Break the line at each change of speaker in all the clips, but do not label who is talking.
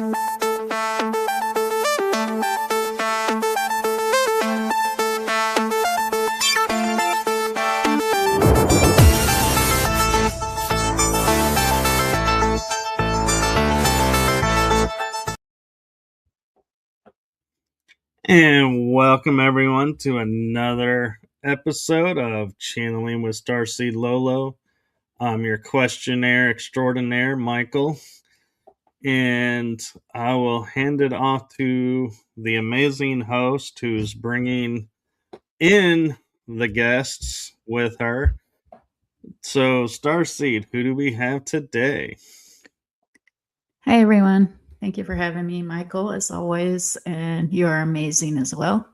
And welcome everyone to another episode of Channeling with Starseed Lø Lø. I'm your questionnaire extraordinaire, Michael, and I will hand it off to the amazing host who's bringing in the guests with her. So, Starseed, who do we have today?
Hi, everyone. Thank you for having me, Michael, as always. And you are amazing as well.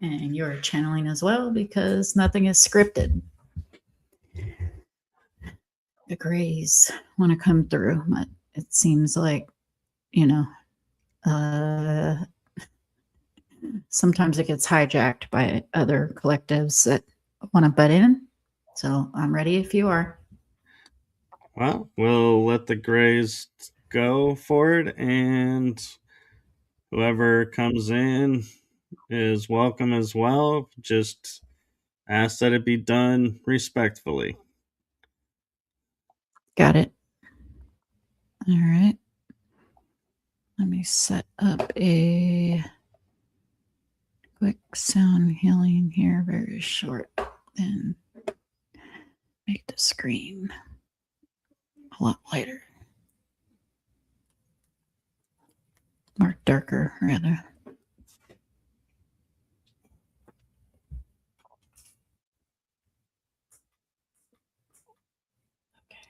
And you're channeling as well because nothing is scripted. The grays want to come through, but it seems like, sometimes it gets hijacked by other collectives that want to butt in. So I'm ready if you are.
Well, we'll let the grays go for it, and whoever comes in is welcome as well. Just ask that it be done respectfully.
Got it. All right. Let me set up a quick sound healing here, very short, and make the screen a lot lighter. Or darker, rather. Okay,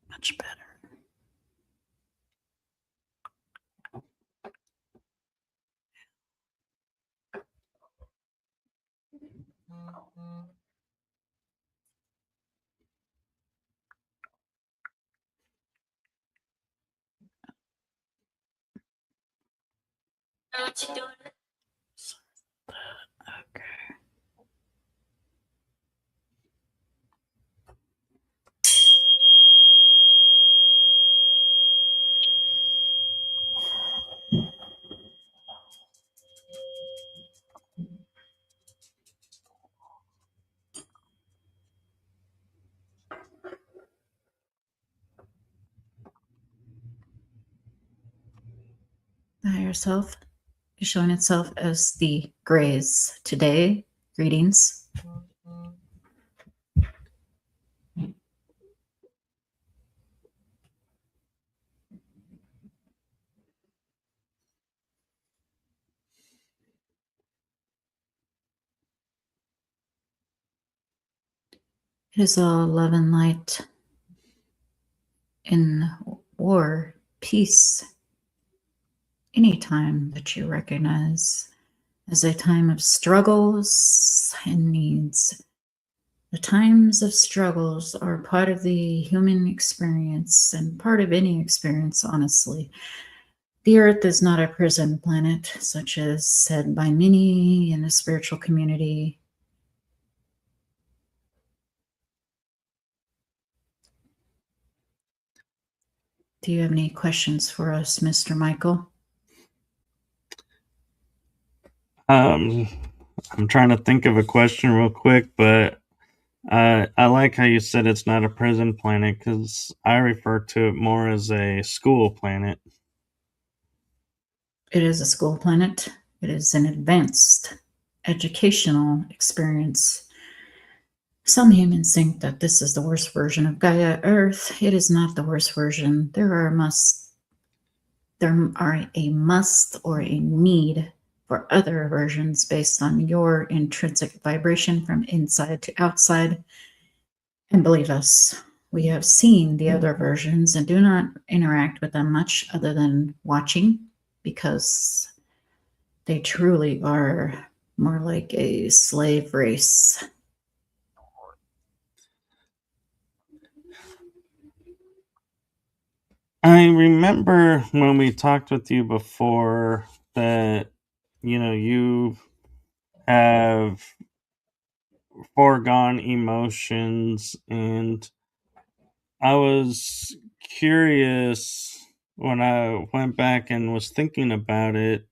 much better. Okay. The higher self is showing itself as the grays today. Greetings. It is all love and light in war, peace. Any time that you recognize as a time of struggles and needs. The times of struggles are part of the human experience and part of any experience, honestly. The Earth is not a prison planet, such as said by many in the spiritual community. Do you have any questions for us, Mr. Michael?
I'm trying to think of a question real quick, but I like how you said it's not a prison planet, because I refer to it more as a school planet.
It is a school planet. It is an advanced educational experience. Some humans think that this is the worst version of Gaia Earth. It is not the worst version. There are a must or a need for other versions based on your intrinsic vibration from inside to outside. And believe us, we have seen the other versions and do not interact with them much other than watching, because they truly are more like a slave race.
I remember when we talked with you before that, you have foregone emotions, and I was curious when I went back and was thinking about it,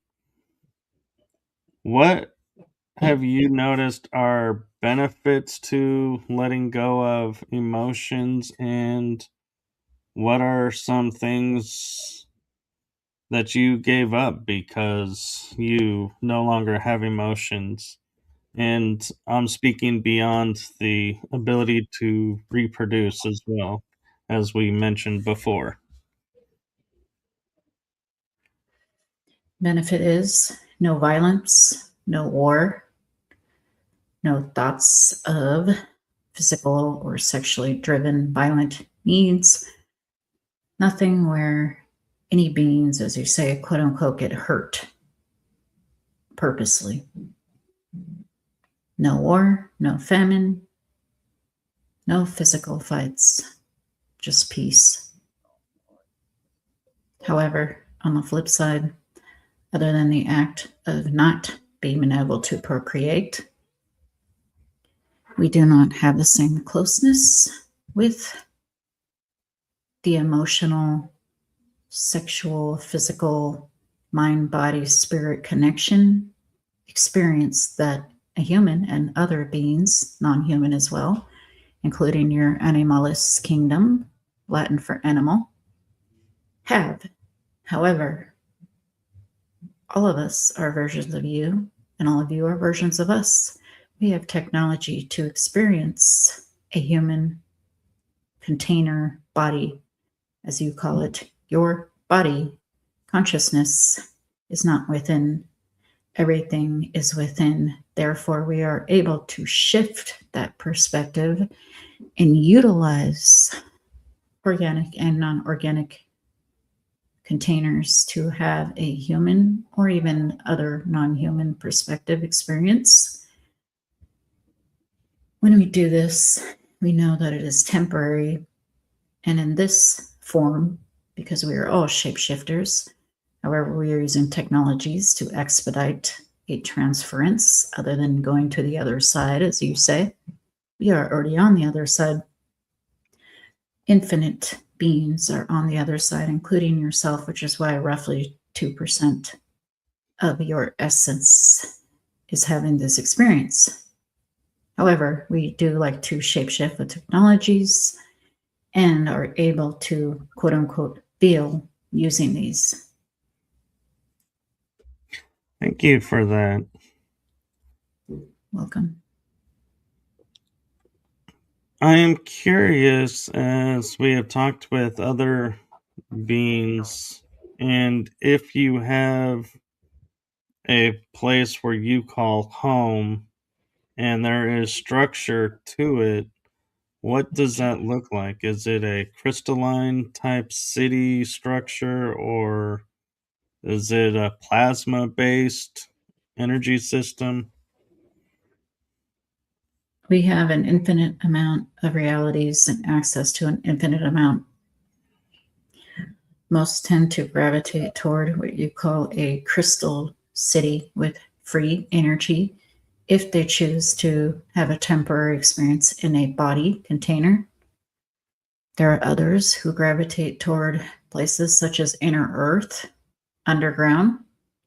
what have you noticed are benefits to letting go of emotions, and what are some things that you gave up because you no longer have emotions? And I'm speaking beyond the ability to reproduce as well, as we mentioned before.
Benefit is no violence, no war, no thoughts of physical or sexually driven violent needs, nothing where any beings, as you say, quote unquote, get hurt purposely. No war, no famine, no physical fights, just peace. However, on the flip side, other than the act of not being able to procreate, we do not have the same closeness with the emotional, sexual, physical, mind, body, spirit connection experience that a human and other beings, non-human as well, including your animalis kingdom, Latin for animal, have. However, all of us are versions of you, and all of you are versions of us. We have technology to experience a human container body, as you call it. Your body consciousness is not within, everything is within. Therefore, we are able to shift that perspective and utilize organic and non organic containers to have a human or even other non human perspective experience. When we do this, we know that it is temporary, and in this form, because we are all shapeshifters, however, we are using technologies to expedite a transference other than going to the other side, as you say. We are already on the other side. Infinite beings are on the other side, including yourself, which is why roughly 2% of your essence is having this experience. However, we do like to shapeshift with technologies and are able to, quote unquote, feel using these.
Thank you for that.
Welcome.
I am curious, as we have talked with other beings, and if you have a place where you call home and there is structure to it, what does that look like? Is it a crystalline type city structure, or is it a plasma based energy system?
We have an infinite amount of realities and access to an infinite amount. Most tend to gravitate toward what you call a crystal city with free energy if they choose to have a temporary experience in a body container. There are others who gravitate toward places such as inner earth, underground,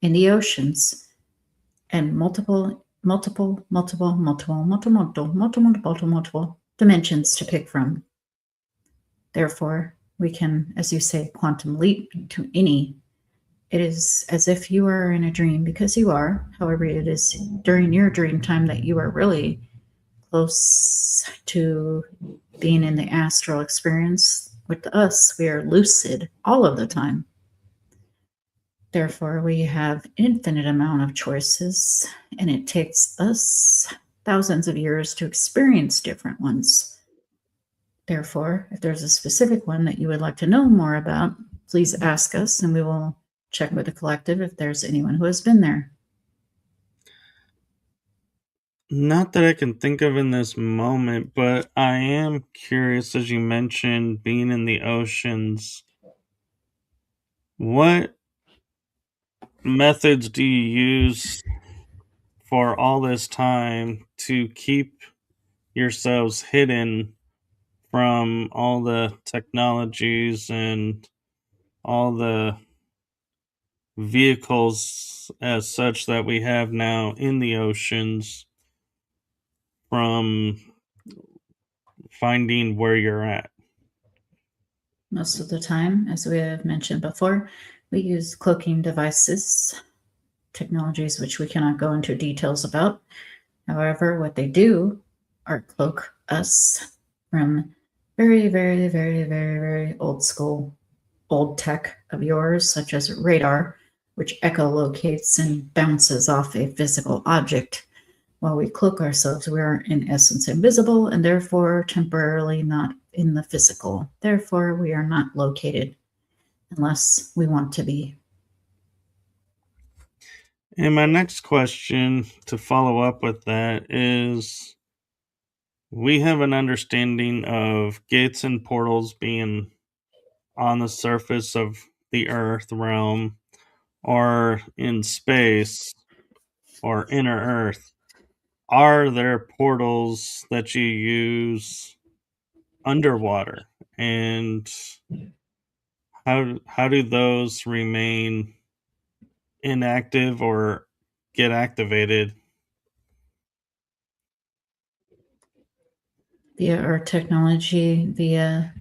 in the oceans, and multiple dimensions to pick from. Therefore, we can, as you say, quantum leap to any. It is as if you are in a dream, because you are. However, it is during your dream time that you are really close to being in the astral experience. With us, we are lucid all of the time. Therefore, we have infinite amount of choices, and it takes us thousands of years to experience different ones. Therefore, if there's a specific one that you would like to know more about, please ask us, and we will check with the collective if there's anyone who has been there.
Not that I can think of in this moment, but I am curious, as you mentioned, being in the oceans. What methods do you use for all this time to keep yourselves hidden from all the technologies and all the vehicles as such that we have now in the oceans from finding where you're at?
Most of the time, as we have mentioned before, we use cloaking devices, technologies which we cannot go into details about. However, what they do are cloak us from very, very, very, very, very old school, old tech of yours, such as radar, which echolocates and bounces off a physical object. While we cloak ourselves, we are in essence invisible and therefore temporarily not in the physical. Therefore, we are not located unless we want to be.
And my next question to follow up with that is, we have an understanding of gates and portals being on the surface of the Earth realm or in space or inner Earth. Are there portals that you use underwater? And how do those remain inactive or get activated?
Via our technology, via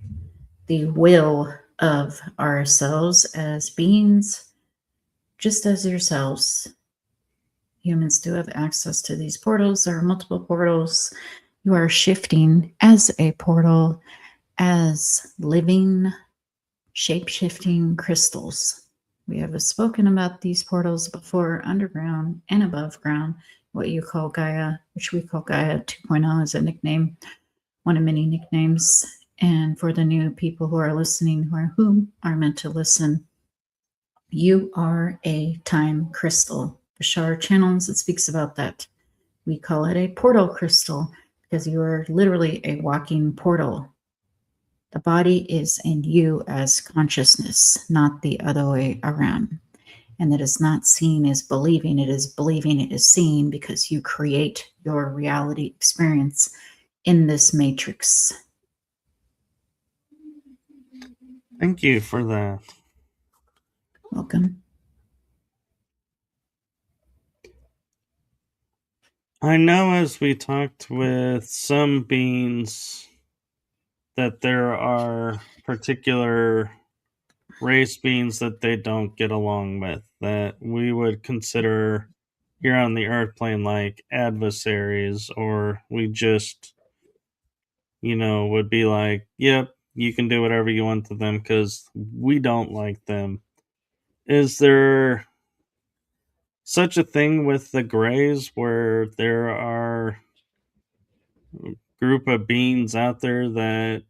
the will of ourselves as beings, just as yourselves. Humans do have access to these portals. There are multiple portals. You are shifting as a portal, as living, shape-shifting crystals. We have spoken about these portals before, underground and above ground, what you call Gaia, which we call Gaia 2.0 as a nickname, one of many nicknames. And for the new people who are listening, who are meant to listen, you are a time crystal. The Shar channels, it speaks about that. We call it a portal crystal because you are literally a walking portal. The body is in you as consciousness, not the other way around. And that is not seen as believing, it is believing it is seen because you create your reality experience in this matrix.
Thank you for that.
Welcome.
I know as we talked with some beings that there are particular race beings that they don't get along with, that we would consider here on the earth plane like adversaries, or we just, would be like, yep, you can do whatever you want to them because we don't like them. Is there such a thing with the Greys where there are a group of beings out there that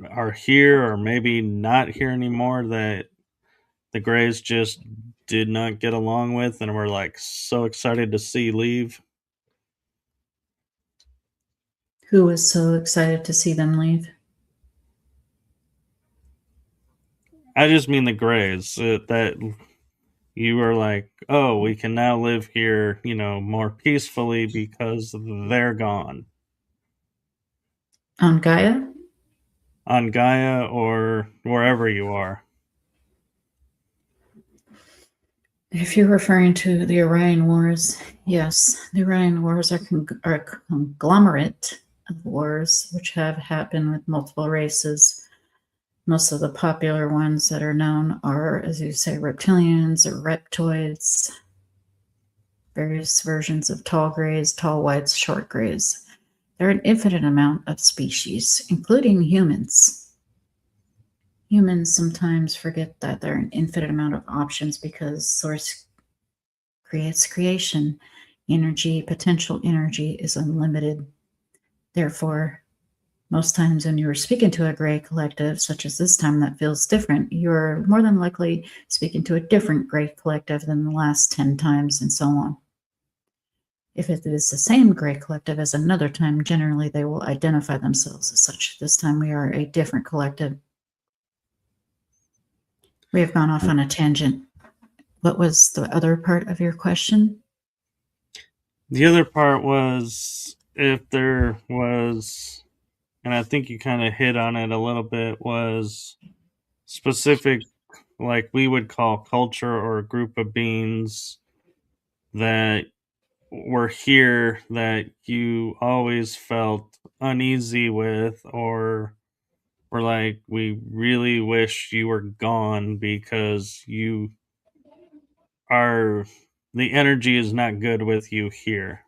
are here or maybe not here anymore that the Greys just did not get along with and were like so excited to see leave?
Who was so excited to see them leave?
I just mean the Greys, that you were like, oh, we can now live here, more peacefully because they're gone.
On Gaia?
On Gaia or wherever you are.
If you're referring to the Orion Wars, yes, the Orion Wars are a conglomerate of wars which have happened with multiple races. Most of the popular ones that are known are, as you say, reptilians or reptoids, various versions of tall grays, tall whites, short grays. There are an infinite amount of species, including humans. Humans sometimes forget that there are an infinite amount of options because Source creates creation. Energy, potential energy is unlimited. Therefore, most times when you're speaking to a gray collective, such as this time that feels different, you're more than likely speaking to a different gray collective than the last 10 times and so on. If it is the same gray collective as another time, generally they will identify themselves as such. This time we are a different collective. We have gone off on a tangent. What was the other part of your question?
The other part was if there was, and I think you kind of hit on it a little bit, was specific, like we would call culture or a group of beings that were here that you always felt uneasy with, or were like, we really wish you were gone because you are, the energy is not good with you here.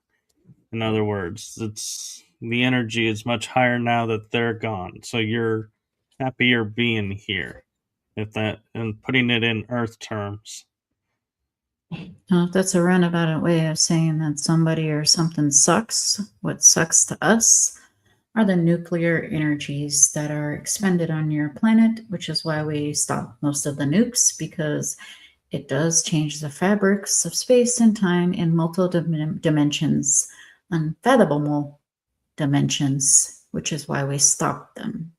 In other words, it's the energy is much higher now that they're gone. So you're happier being here. If that, and putting it in earth terms.
Now, if that's a roundabout way of saying that somebody or something sucks, what sucks to us are the nuclear energies that are expended on your planet, which is why we stop most of the nukes, because it does change the fabrics of space and time in multiple dimensions, unfathomable dimensions, which is why we stop them.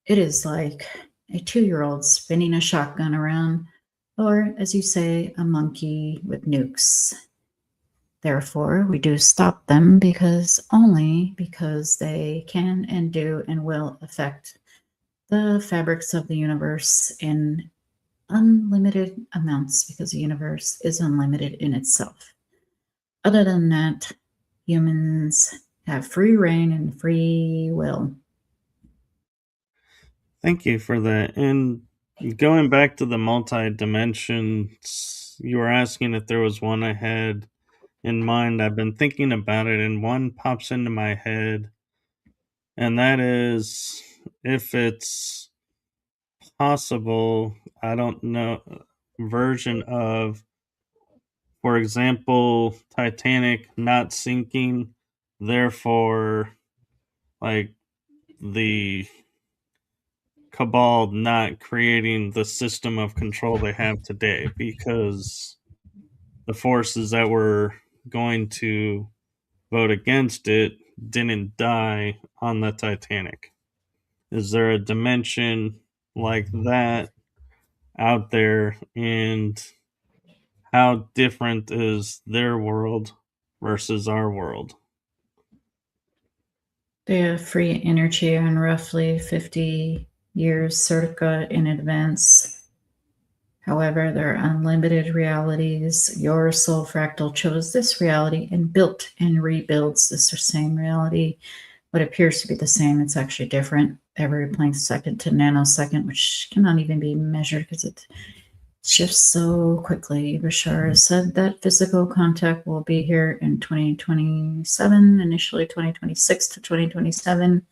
It is like a 2-year-old spinning a shotgun around, or as you say, a monkey with nukes. Therefore, we do stop them only because they can and do and will affect the fabrics of the universe in unlimited amounts, because the universe is unlimited in itself. Other than that, humans have free reign and free will.
Thank you for that. And going back to the multi dimensions, you were asking if there was one I had in mind. I've been thinking about it, and one pops into my head, and that is if it's possible, I don't know, version of, for example, Titanic not sinking, therefore, like the cabal not creating the system of control they have today, because the forces that were going to vote against it didn't die on the Titanic. Is there a dimension like that out there, and how different is their world versus our world?
They have free energy on roughly 50 years circa in advance. However, there are unlimited realities. Your soul fractal chose this reality and built and rebuilds this same reality. What appears to be the same, it's actually different every plank second to nanosecond, which cannot even be measured because it shifts so quickly. Bashar said that physical contact will be here in 2027, initially 2026 to 2027.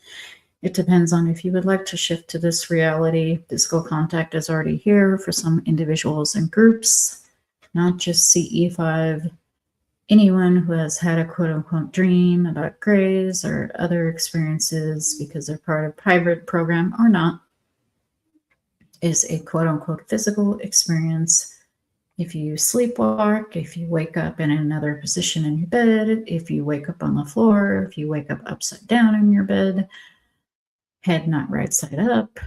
It depends on if you would like to shift to this reality. Physical contact is already here for some individuals and groups, not just CE5. Anyone who has had a quote-unquote dream about grays or other experiences because they're part of a hybrid program or not is a quote-unquote physical experience. If you sleepwalk, if you wake up in another position in your bed, if you wake up on the floor, if you wake up upside down in your bed, head not right side up,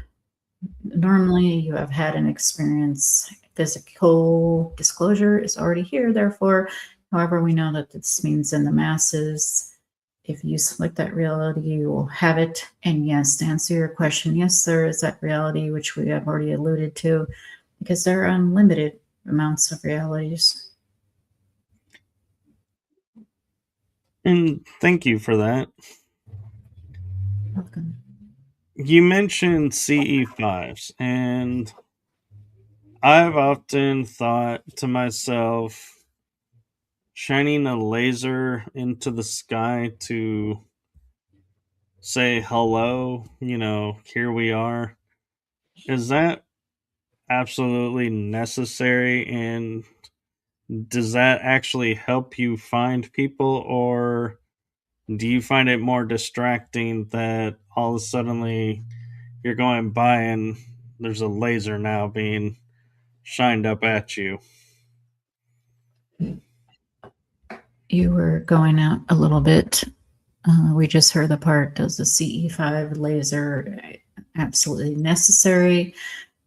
normally you have had an experience. Physical disclosure is already here, therefore, however, we know that this means in the masses, if you select that reality, you will have it. And yes, to answer your question, yes, there is that reality, which we have already alluded to, because there are unlimited amounts of realities.
And thank you for that.
Welcome.
You mentioned CE5s, and I've often thought to myself, shining a laser into the sky to say hello, here we are, is that absolutely necessary? And does that actually help you find people, or do you find it more distracting that all of a sudden you're going by and there's a laser now being shined up at you?
You were going out a little bit. We just heard the part, does the CE5 laser absolutely necessary?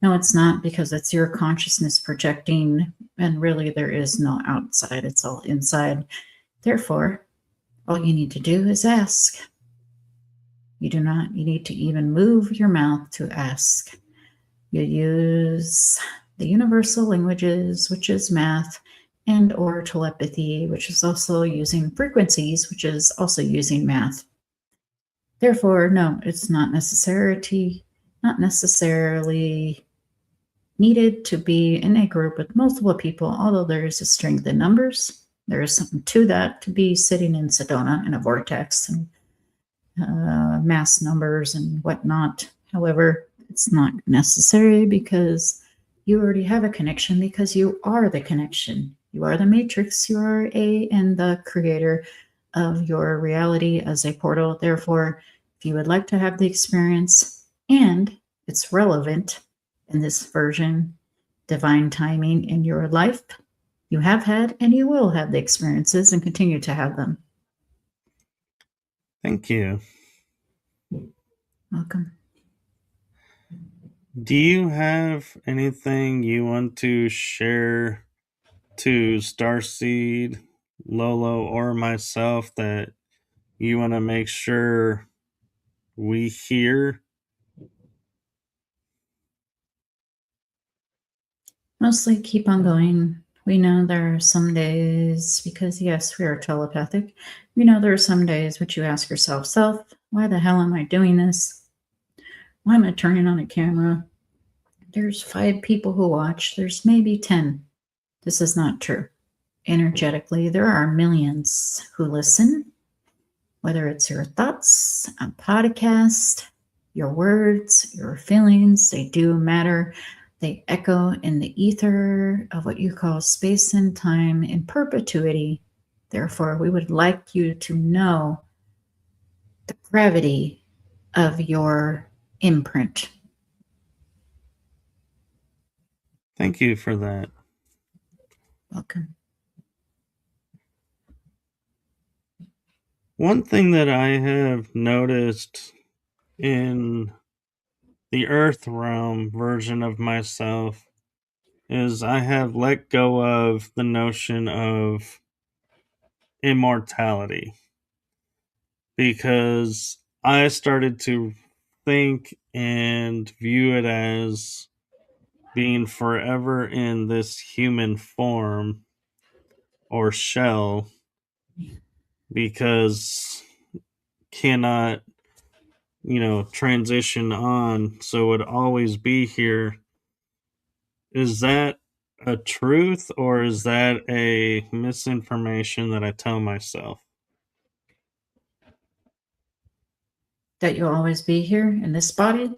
No, it's not, because it's your consciousness projecting, and really there is no outside, it's all inside. Therefore, all you need to do is ask. You need to even move your mouth to ask. You use the universal languages, which is math, and or telepathy, which is also using frequencies, which is also using math. Therefore, no, it's not necessarily needed to be in a group with multiple people, although there is a strength in numbers. There is something to that, to be sitting in Sedona in a vortex and mass numbers and whatnot. However, it's not necessary because you already have a connection, because you are the connection. You are the matrix. You are and the creator of your reality as a portal. Therefore, if you would like to have the experience and it's relevant in this version, divine timing in your life, you have had and you will have the experiences and continue to have them.
Thank you.
Welcome.
Do you have anything you want to share to Starseed, Lolo, or myself that you want to make sure we hear?
Mostly keep on going. We know there are some days, because yes, we are telepathic. We know there are some days which you ask yourself, why the hell am I doing this? Why am I turning on a camera? There's 5 people who watch. There's maybe 10. This is not true. Energetically, there are millions who listen, whether it's your thoughts, a podcast, your words, your feelings, they do matter. They echo in the ether of what you call space and time in perpetuity. Therefore, we would like you to know the gravity of your imprint.
Thank you for that.
Welcome.
One thing that I have noticed in the Earth realm version of myself is I have let go of the notion of immortality, because I started to think and view it as being forever in this human form or shell, because cannot transition on, so would always be here. Is that a truth, or is that a misinformation that I tell myself?
That you'll always be here in this body?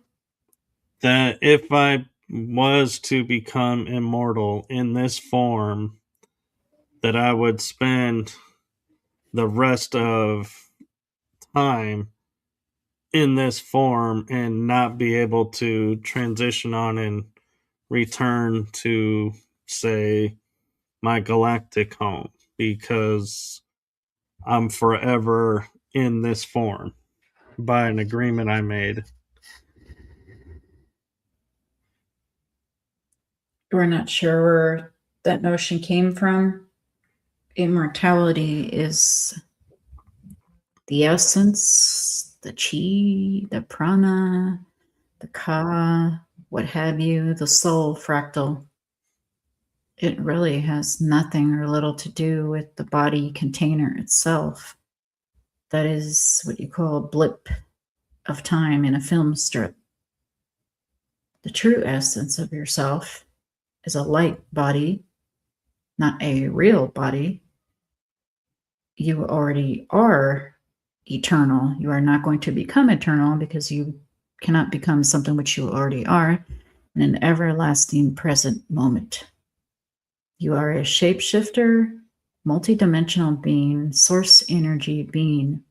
That if I was to become immortal in this form, that I would spend the rest of time in this form and not be able to transition on and return to, say, my galactic home, because I'm forever in this form by an agreement I made.
We're not sure where that notion came from. Immortality is the essence, the chi, the prana, the ka, what have you, the soul fractal. It really has nothing or little to do with the body container itself. That is what you call a blip of time in a film strip. The true essence of yourself is a light body, not a real body. You already are eternal. You are not going to become eternal, because you cannot become something which you already are in an everlasting present moment. You are a shapeshifter, multidimensional being, source energy being,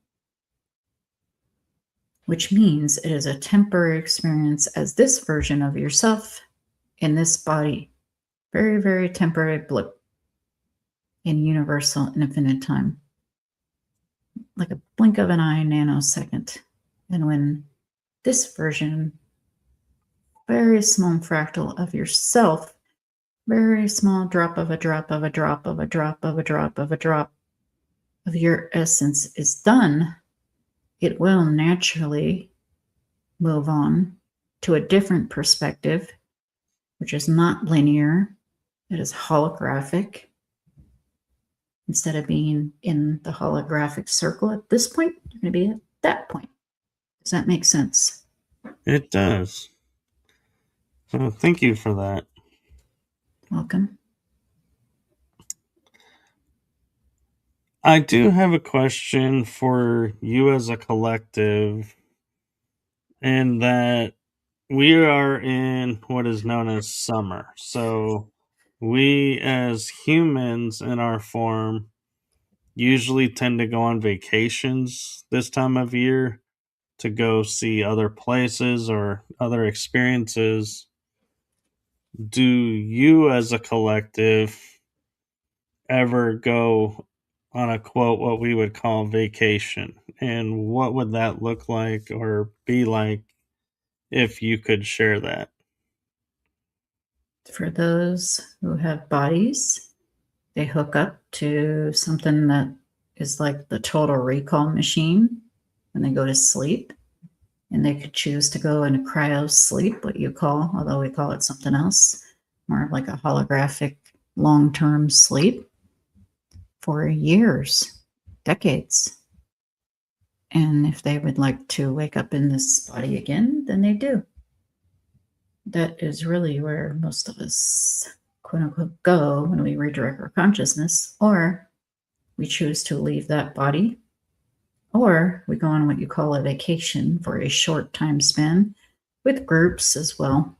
which means it is a temporary experience as this version of yourself in this body. Very, very temporary blip in universal infinite time. Like a blink of an eye, nanosecond. And when this version, very small fractal of yourself, very small drop of a drop of a drop of a drop of a drop of a drop of your essence is done, it will naturally move on to a different perspective which is not linear. It is holographic. Instead of being in the holographic circle at this point, you're going to be at that point. Does that make sense?
It does. So thank you for that.
Welcome.
I do have a question for you as a collective, in that we are in what is known as summer. So we as humans in our form usually tend to go on vacations this time of year to go see other places or other experiences. Do you as a collective ever go on a quote what we would call vacation? And what would that look like or be like if you could share that?
For those who have bodies, they hook up to something that is like the total recall machine when they go to sleep. And they could choose to go into cryo sleep, what you call, although we call it something else, more like a holographic long-term sleep for years, decades. And if they would like to wake up in this body again, then they do. That is really where most of us, quote unquote, go when we redirect our consciousness, or we choose to leave that body, or we go on what you call a vacation for a short time span with groups as well.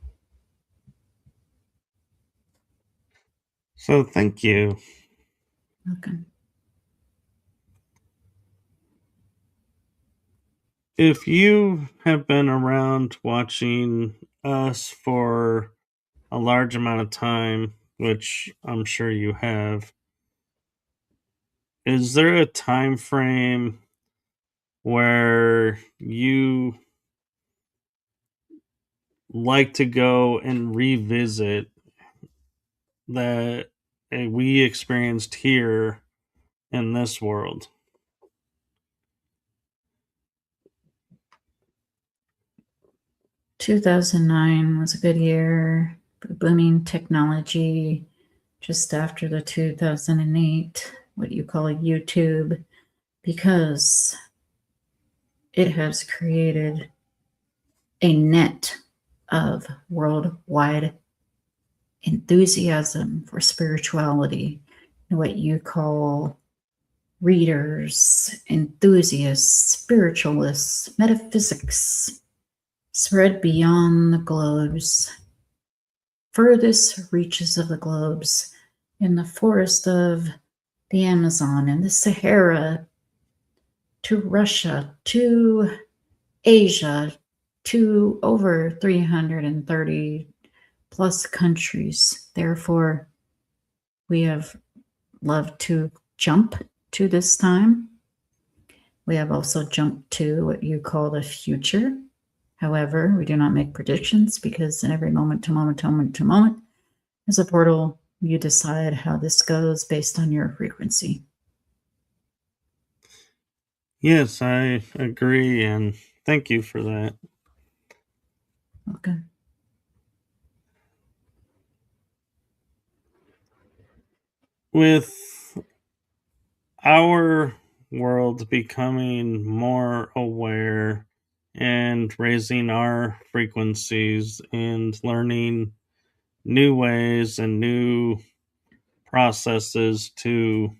So thank you.
Okay.
If you have been around watching us for a large amount of time, which I'm sure you have, is there a time frame where you like to go and revisit that we experienced here in this world?
2009 was a good year for booming technology. Just after the 2008, what you call YouTube, because it has created a net of worldwide enthusiasm for spirituality, what you call readers, enthusiasts, spiritualists, metaphysics, spread beyond the globes, furthest reaches of the globes, in the forest of the Amazon and the Sahara, to Russia, to Asia, to over 330 plus countries. Therefore, we have loved to jump to this time. We have also jumped to what you call the future. However, we do not make predictions, because in every moment to moment to moment to moment is a portal. You decide how this goes based on your frequency.
Yes, I agree, and thank you for that.
Okay.
With our world becoming more aware and raising our frequencies and learning new ways and new processes to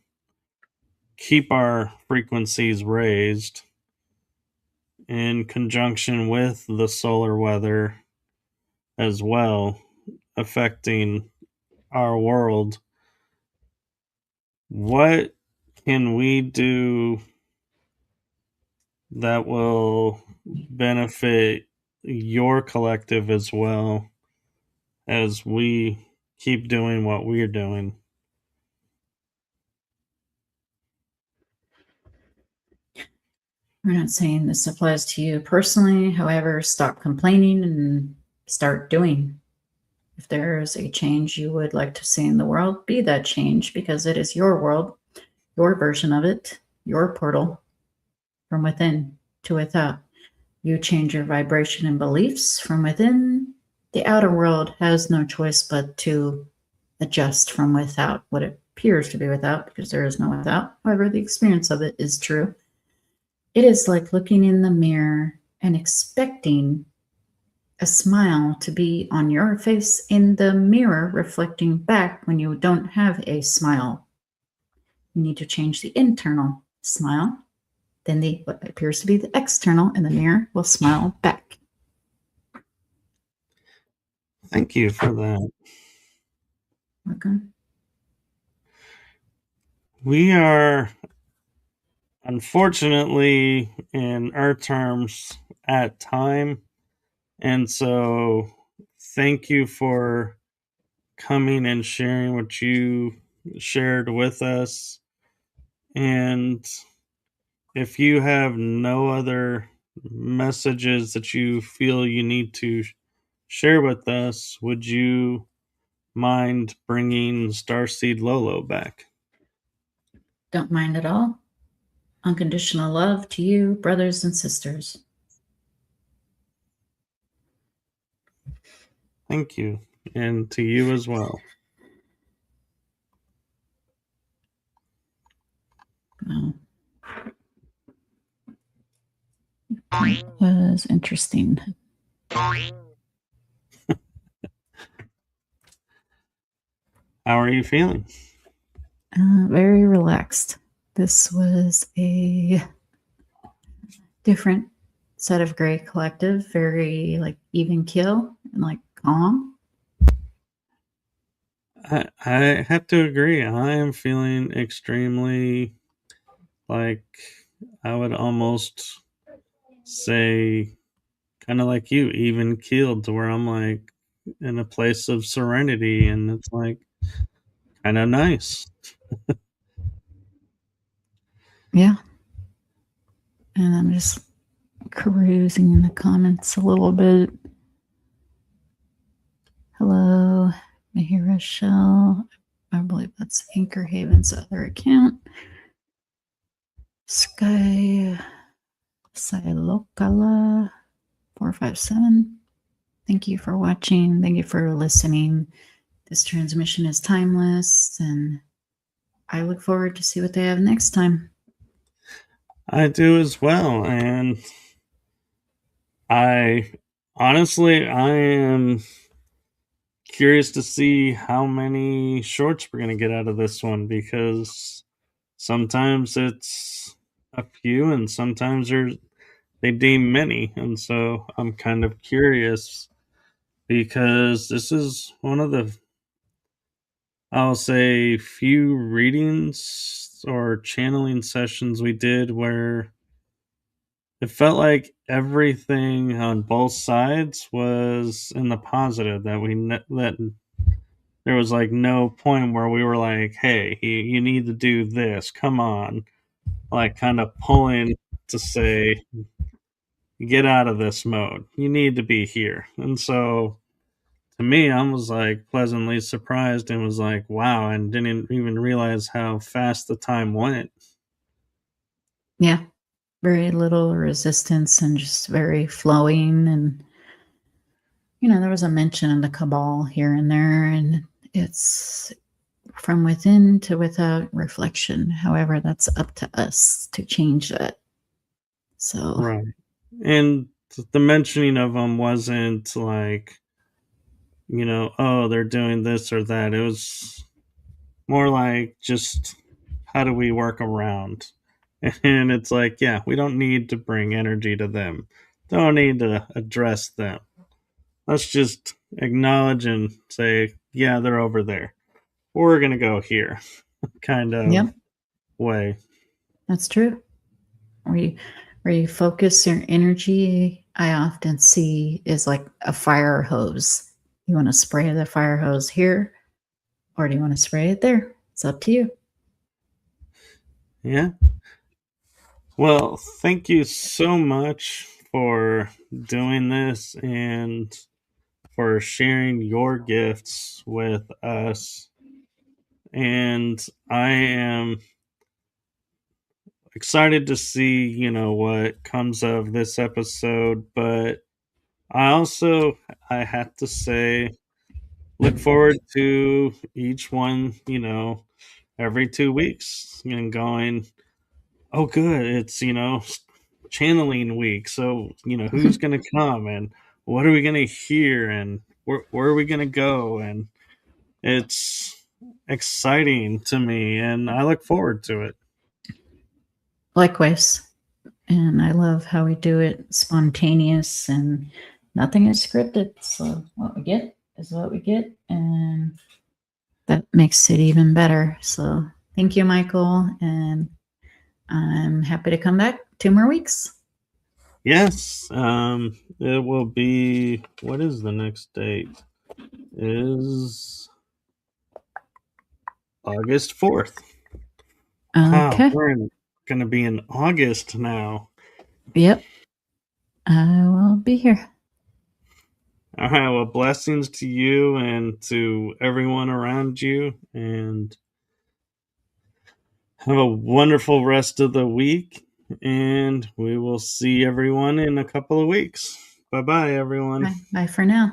keep our frequencies raised, in conjunction with the solar weather as well affecting our world, what can we do that will benefit your collective as well as we keep doing what we're doing?
We're not saying this applies to you personally. However, stop complaining and start doing. If there is a change you would like to see in the world, be that change, because it is your world, your version of it, your portal from within to without. You change your vibration and beliefs from within the outer world has no choice but to adjust from without, what it appears to be without, because there is no without. However, the experience of it is true. It is like looking in the mirror and expecting a smile to be on your face in the mirror, reflecting back when you don't have a smile. You need to change the internal smile. Then what appears to be the external in the mirror will smile back.
Thank you for that.
Welcome.
We are, unfortunately, in our terms, at time. And so thank you for coming and sharing what you shared with us. And if you have no other messages that you feel you need to share with us, would you mind bringing Starseed Lø Lø back?
Don't mind at all. Unconditional love to you, brothers and sisters.
Thank you. And to you as well.
Wow. That was interesting.
How are you feeling?
Very relaxed. This was a different set of gray collective, very like even keel and like calm.
I have to agree. I am feeling extremely, like, I would almost say, kind of like you, even keeled, to where I'm like in a place of serenity, and it's like kind of nice.
Yeah. And I'm just cruising in the comments a little bit. Hello, Mahira Shell. I believe that's Anchor Haven's other account. Sky Silokala 457. Thank you for watching. Thank you for listening. This transmission is timeless, and I look forward to see what they have next time.
I do as well, and I honestly, I am curious to see how many shorts we're going to get out of this one, because sometimes it's a few and sometimes they deem many, and so I'm kind of curious, because this is one of the, I'll say, few readings or channeling sessions we did where it felt like everything on both sides was in the positive, that that there was like no point where we were like, hey, you need to do this, come on, like kind of pulling to say, get out of this mode, you need to be here. And so to me, I was like pleasantly surprised and was like, wow, and didn't even realize how fast the time went.
Yeah, very little resistance and just very flowing. And, there was a mention of the cabal here and there, and it's from within to without reflection. However, that's up to us to change that. So,
Right. And the mentioning of them wasn't like, oh, they're doing this or that. It was more like, just how do we work around? And it's like, yeah, we don't need to bring energy to them. Don't need to address them. Let's just acknowledge and say, yeah, they're over there. We're going to go here, kind of
yep,
way.
that's true. Where you focus your energy, I often see is like a fire hose. You want to spray the fire hose here, or do you want to spray it there? It's up to you.
Yeah. Well, thank you so much for doing this and for sharing your gifts with us. And I am excited to see, what comes of this episode. But I have to say, look forward to each one, every 2 weeks and going, oh, good, it's, channeling week. So, who's going to come and what are we going to hear and where are we going to go? And it's exciting to me and I look forward to it.
Likewise. And I love how we do it spontaneous and nothing is scripted. So what we get is what we get. And that makes it even better. So thank you, Michael. And I'm happy to come back 2 more weeks.
Yes. It will be, what is the next date? Is August 4th.
Okay.
We're going to be in August now.
Yep. I will be here.
All right. Well, blessings to you and to everyone around you, and have a wonderful rest of the week. And we will see everyone in a couple of weeks. Bye bye, everyone.
Bye for now.